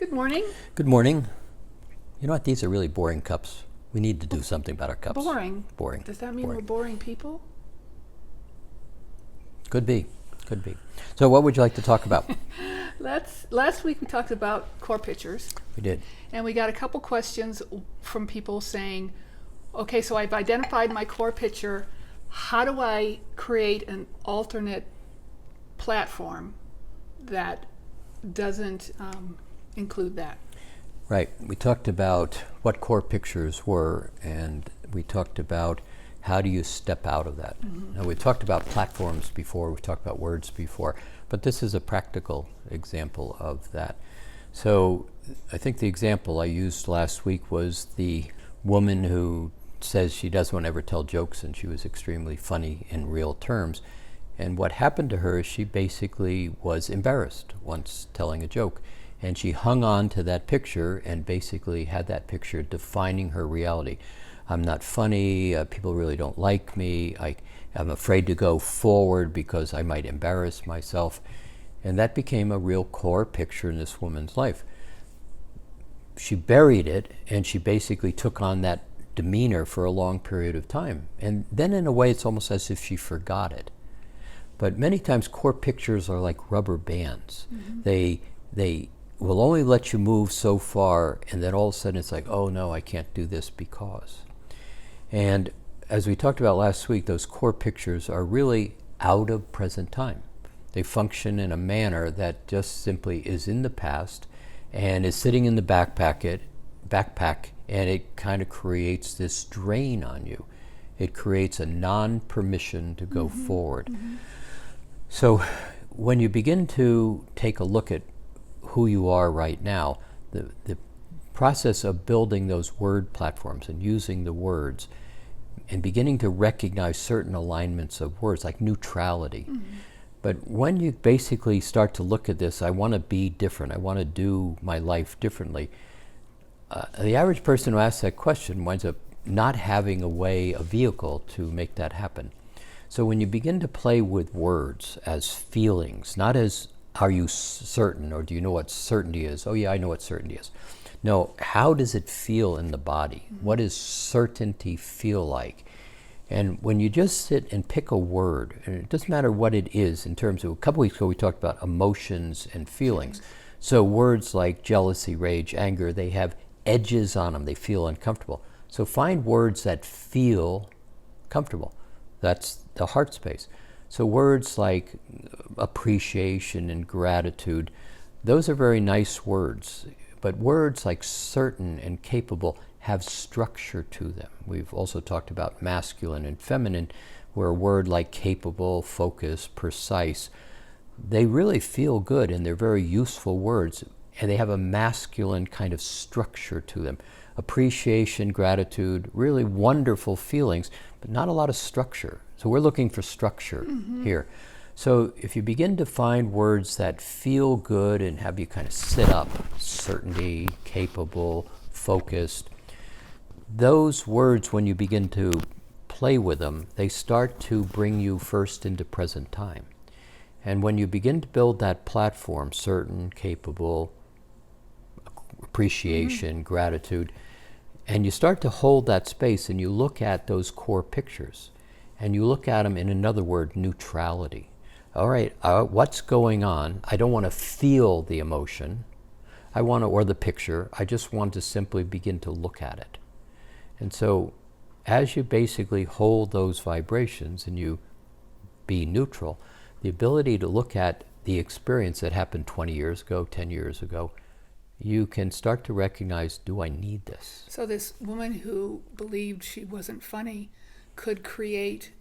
Good morning. Good morning. You know what? These are really boring cups. We need to do something about our cups. Boring. Boring. Does that mean Boring. we're boring people? Could be. Could be. So what would you like to talk about? Last week we talked about core pictures, We did. and we got a couple questions from people saying, okay, so I've identified my core picture. How do I create an alternate platform that doesn't include that? Right. We talked about what core pictures were, and we talked about how do you step out of that. Now, we talked about platforms before, we talked about words before, but this is a practical example of that. So I think the example I used last week was the woman who says she doesn't want to ever tell jokes, and she was extremely funny in real terms. And what happened to her is she basically was embarrassed once telling a joke. And she hung on to that picture and basically had that picture defining her reality. I'm not funny, people really don't like me, I'm afraid to go forward because I might embarrass myself. And that became a real core picture in this woman's life. She buried it, and she basically took on that demeanor for a long period of time. And then in a way it's almost as if she forgot it. But many times core pictures are like rubber bands. They will only let you move so far, and then all of a sudden it's like, oh no, I can't do this because. And as we talked about last week, those core pictures are really out of present time. They function in a manner that just simply is in the past and is sitting in the backpack, and it kind of creates this drain on you. It creates a non-permission to go forward. So when you begin to take a look at who you are right now, the process of building those word platforms and using the words and beginning to recognize certain alignments of words like neutrality. But when you basically start to look at this, I want to be different, I want to do my life differently, the average person who asks that question winds up not having a vehicle to make that happen. So when you begin to play with words as feelings, not as are you certain, or do you know what certainty is? Oh yeah, I know what certainty is. No, how does it feel in the body? What does certainty feel like? And when you just sit and pick a word, and it doesn't matter what it is in terms of, a couple weeks ago we talked about emotions and feelings. So words like jealousy, rage, anger, they have edges on them, they feel uncomfortable. So find words that feel comfortable. That's the heart space. So words like appreciation and gratitude, those are very nice words. But words like certain and capable have structure to them. We've also talked about masculine and feminine, where a word like capable, focus, precise, they really feel good and they're very useful words, and they have a masculine kind of structure to them. Appreciation, gratitude, really wonderful feelings, but not a lot of structure. So we're looking for structure here. So if you begin to find words that feel good and have you kind of sit up, certainty, capable, focused, those words, when you begin to play with them, they start to bring you first into present time. And when you begin to build that platform, certain, capable, appreciation, gratitude, and you start to hold that space and you look at those core pictures, and you look at them in another word, neutrality. All right, what's going on? I don't want to feel the emotion, or the picture. I just want to simply begin to look at it. And so as you basically hold those vibrations and you be neutral, the ability to look at the experience that happened 20 years ago, 10 years ago, you can start to recognize, do I need this? So this woman who believed she wasn't funny could create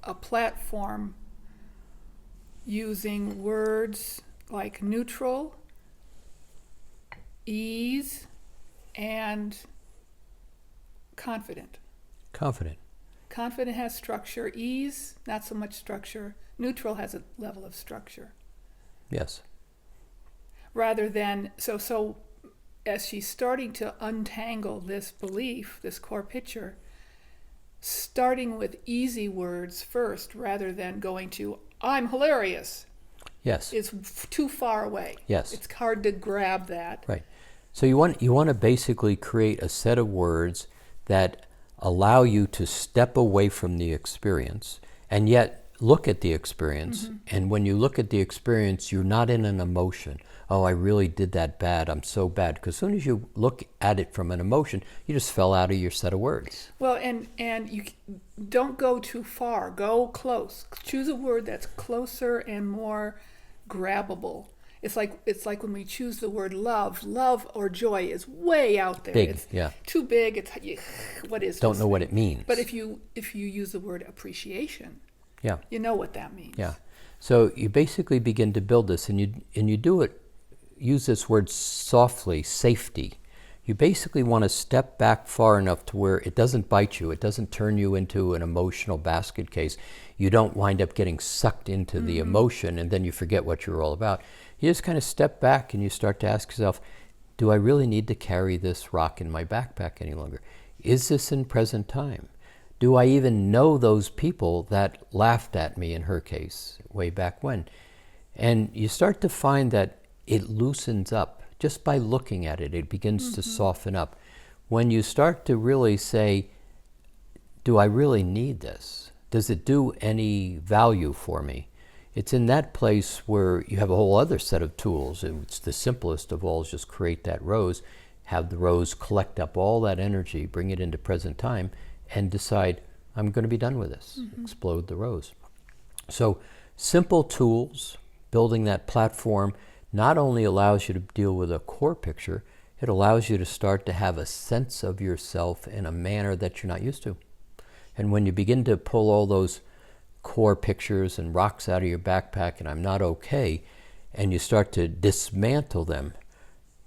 a platform using words like neutral, ease, and confident. Confident. Confident has structure. Ease, not so much structure. Neutral has a level of structure. Yes. Rather than, so as she's starting to untangle this belief, this core picture, starting with easy words first rather than going to, I'm hilarious. Yes. is too far away. Yes. It's hard to grab that. Right. So you want to basically create a set of words that allow you to step away from the experience and yet look at the experience. And when you look at the experience, you're not in an emotion. Oh, I really did that bad. I'm so bad. Because as soon as you look at it from an emotion, you just fell out of your set of words. Well, and you don't go too far. Go close. Choose a word that's closer and more grabbable. It's like when we choose the word love. Love or joy is way out there. Big, it's yeah. too big. It's what is Don't this? know what it means. But if you use the word appreciation, yeah. you know what that means. Yeah. So you basically begin to build this, and you do it, use this word softly, safety. You basically want to step back far enough to where it doesn't bite you, it doesn't turn you into an emotional basket case. You don't wind up getting sucked into the emotion and then you forget what you're all about. You just kind of step back and you start to ask yourself, do I really need to carry this rock in my backpack any longer? Is this in present time? Do I even know those people that laughed at me in her case way back when? And you start to find that it loosens up. Just by looking at it, it begins to soften up. When you start to really say, do I really need this? Does it do any value for me? It's in that place where you have a whole other set of tools. It's the simplest of all is just create that rose, have the rose collect up all that energy, bring it into present time, and decide, I'm going to be done with this. Explode the rose. So simple tools, building that platform, not only allows you to deal with a core picture, it allows you to start to have a sense of yourself in a manner that you're not used to. And when you begin to pull all those core pictures and rocks out of your backpack and I'm not okay, and you start to dismantle them,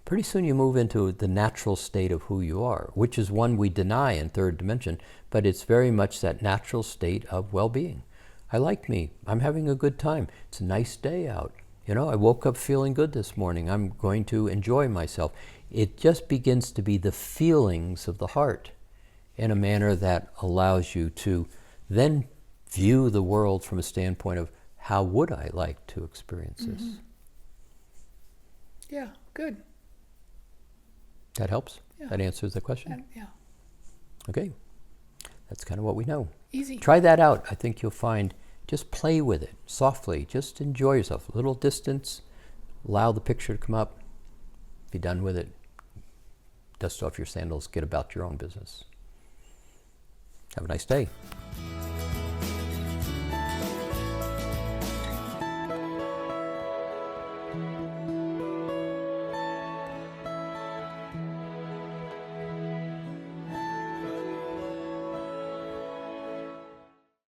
pretty soon you move into the natural state of who you are, which is one we deny in third dimension, but it's very much that natural state of well-being. I like me. I'm having a good time. It's a nice day out. You know, I woke up feeling good this morning. I'm going to enjoy myself. It just begins to be the feelings of the heart in a manner that allows you to then view the world from a standpoint of how would I like to experience this? Yeah, good. That helps? Yeah. That answers the question? Yeah. Okay. That's kind of what we know. Easy. Try that out. I think you'll find, just play with it softly. Just enjoy yourself. A little distance. Allow the picture to come up. Be done with it. Dust off your sandals. Get about your own business. Have a nice day.